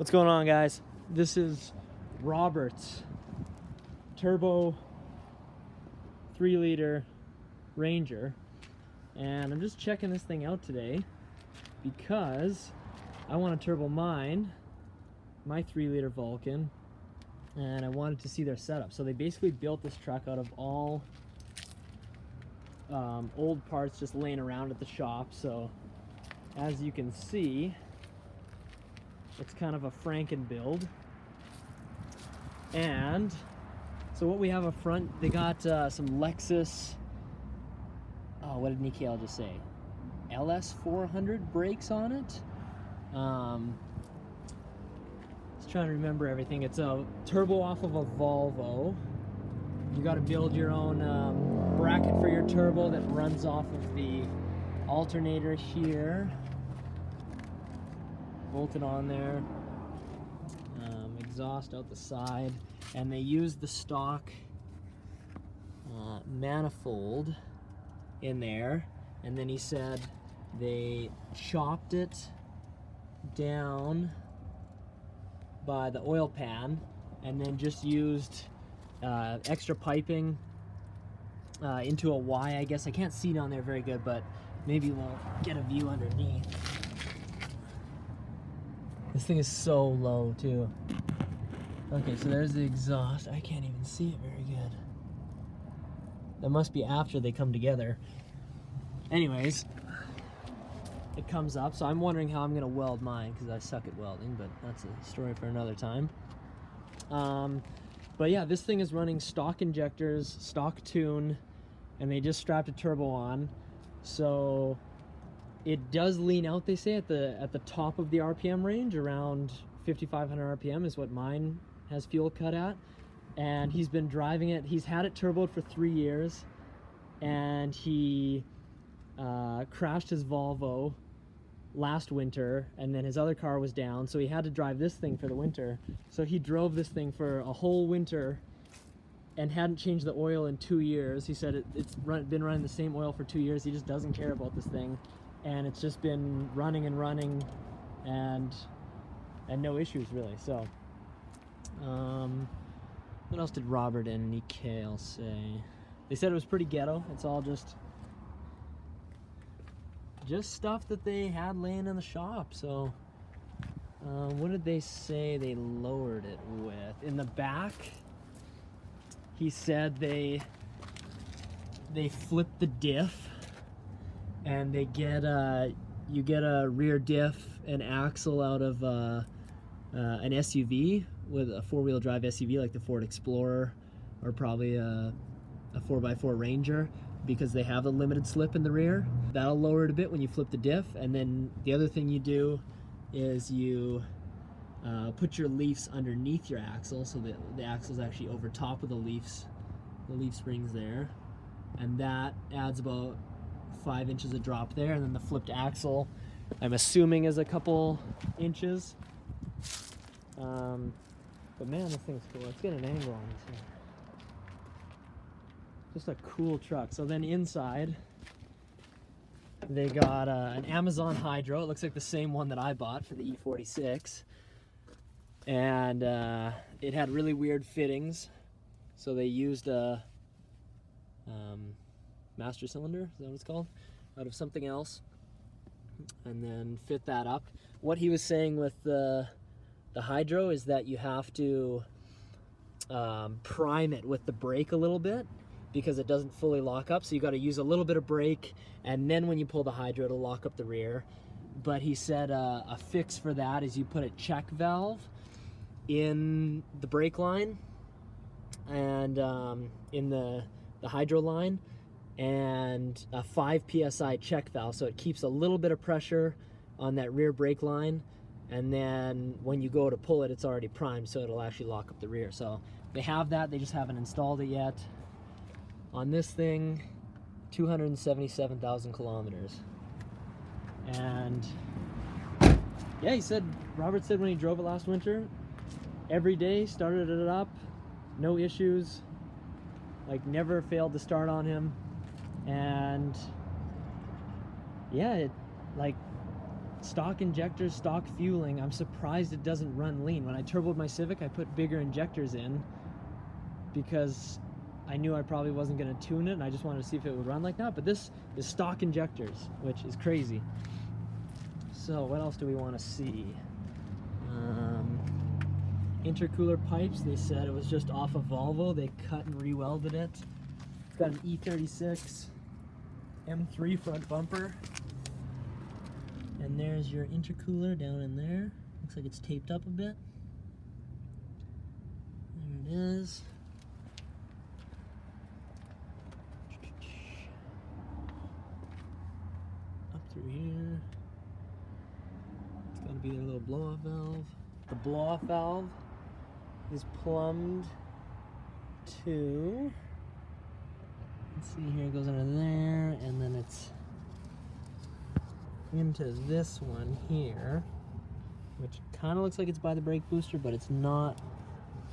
What's going on, guys? This is Robert's turbo 3-liter Ranger, and I'm just checking this thing out today because I want to turbo my 3-liter Vulcan, and I wanted to see their setup. So they basically built this truck out of all old parts just laying around at the shop. So as you can see, it's kind of a Franken build. And so what we have up front, they got some Lexus, what did Nikhil just say? LS400 brakes on it. Just trying to remember everything. It's a turbo off of a Volvo. You got to build your own bracket for your turbo that runs off of the alternator here. Bolted on there. Exhaust out the side, and they use the stock manifold in there. And then he said they chopped it down by the oil pan and then just used extra piping into a Y, I guess. I can't see down there very good, but maybe we'll get a view underneath. This thing is so low too. Okay, so there's the exhaust. I can't even see it very good. That must be after they come together. Anyways, it comes up, so I'm wondering how I'm gonna weld mine because I suck at welding, but that's a story for another time. But yeah, this thing is running stock injectors, stock tune, and they just strapped a turbo on. So it does lean out, they say, at the top of the RPM range. Around 5,500 RPM is what mine has fuel cut at. And he's been driving it. He's had it turboed for 3 years, and he crashed his Volvo last winter, and then his other car was down, so he had to drive this thing for the winter. So he drove this thing for a whole winter and hadn't changed the oil in 2 years. He said it's been running the same oil for 2 years. He just doesn't care about this thing, and it's just been running and running, and no issues really. So what else did Robert and Nikhil say? They said it was pretty ghetto. It's all just stuff that they had laying in the shop. So what did they say they lowered it with? In the back, he said they flip the diff, and they get you get a rear diff and axle out of an SUV, with a 4-wheel drive SUV like the Ford Explorer, or probably a 4x4 Ranger, because they have a limited slip in the rear. That'll lower it a bit when you flip the diff. And then the other thing you do is you put your leafs underneath your axle, so that the axle's actually over top of the leaf springs there, and that adds about 5 inches of drop there. And then the flipped axle, I'm assuming, is a couple inches. But man, this thing's cool. Let's get an angle on this thing. Just a cool truck. So then inside, they got an Amazon Hydro. It looks like the same one that I bought for the E46. And it had really weird fittings. So they used a master cylinder, is that what it's called? Out of something else. And then fit that up. What he was saying with the Hydro is that you have to prime it with the brake a little bit, because it doesn't fully lock up. So you got to use a little bit of brake, and then when you pull the Hydro, it'll lock up the rear. But he said a fix for that is you put a check valve in the brake line and in the Hydro line, and a 5 psi check valve, so it keeps a little bit of pressure on that rear brake line. And then when you go to pull it, it's already primed, so it'll actually lock up the rear. So they have that, they just haven't installed it yet. On this thing, 277,000 kilometers. And yeah, Robert said when he drove it last winter, every day started it up, no issues, like never failed to start on him. And yeah, it like stock injectors, stock fueling. I'm surprised it doesn't run lean. When I turboed my Civic, I put bigger injectors in because I knew I probably wasn't going to tune it, and I just wanted to see if it would run like that. But this is stock injectors, which is crazy. So what else do we want to see? Intercooler pipes. They said it was just off of Volvo. They cut and re-welded it. It's got an E36 M3 front bumper. And there's your intercooler down in there. Looks like it's taped up a bit. There it is. Up through here. It's got to be their little blow-off valve. The blow-off valve is plumbed to, let's see here, it goes under there, and then it's into this one here, which kind of looks like it's by the brake booster, but it's not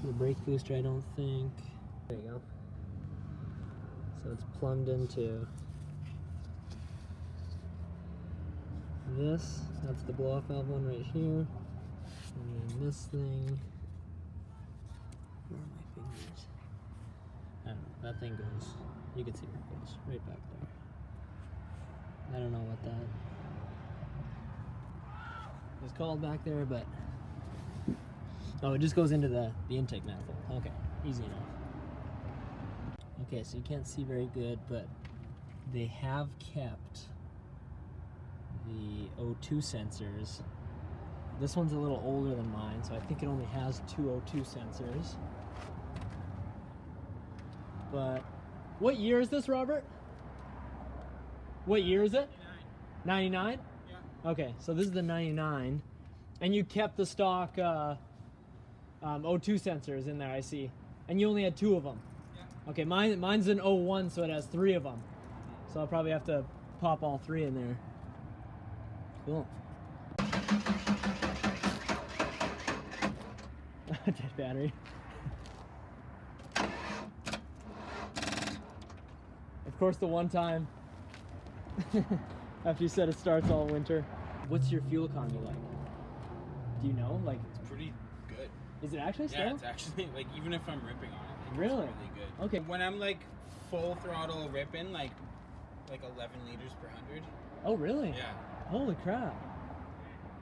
the brake booster, I don't think. There you go. So it's plumbed into this. That's the blow-off valve one right here. And then this thing. Where are my fingers? I don't know. That thing goes, you can see where it goes, right back there. I don't know what that is called back there, but oh, it just goes into the intake manifold. Okay, easy enough. Okay, so you can't see very good, but they have kept the O2 sensors. This one's a little older than mine, so I think it only has 2 O2 sensors. But what year is this, Robert? What year is it? 99? Yeah. Okay, so this is the 99, and you kept the stock O2 sensors in there, I see, and you only had 2 of them. Yeah. Okay, mine's an 01, so it has 3 of them. So I'll probably have to pop all 3 in there. Cool. Dead battery. Of course, the one time after you said it starts all winter. What's your fuel economy like? Do you know? Like, it's pretty good. Is it actually still? Yeah, it's actually, like, even if I'm ripping on it, really? It's really good. Okay. When I'm like full throttle ripping, like 11 liters per 100. Oh, really? Yeah. Holy crap.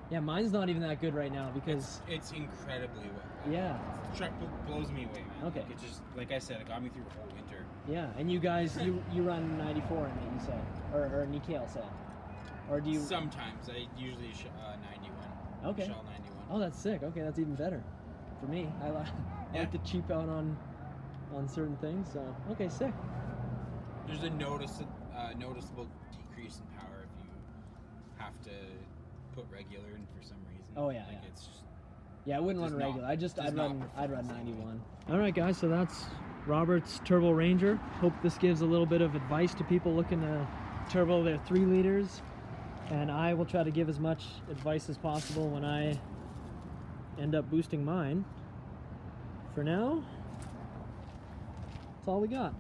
Yeah, mine's not even that good right now because it's incredibly well. Yeah. The truck blows me away, man. Okay. Like, it just, like I said, it got me through the whole winter. Yeah, and you guys, you run 94 in it, you said, or Nikhil said, or do you? Sometimes I usually 91. Okay. Shell 91. Oh, that's sick. Okay, that's even better for me. I like to cheap out on certain things. So okay, sick. There's a noticeable decrease in power if you have to put regular in for some reason. Oh yeah, like yeah. It's just, yeah, I wouldn't run regular. I'd run 91. Anything. All right, guys. So that's Robert's Turbo Ranger. Hope this gives a little bit of advice to people looking to turbo their 3 liters. And I will try to give as much advice as possible when I end up boosting mine. For now, that's all we got.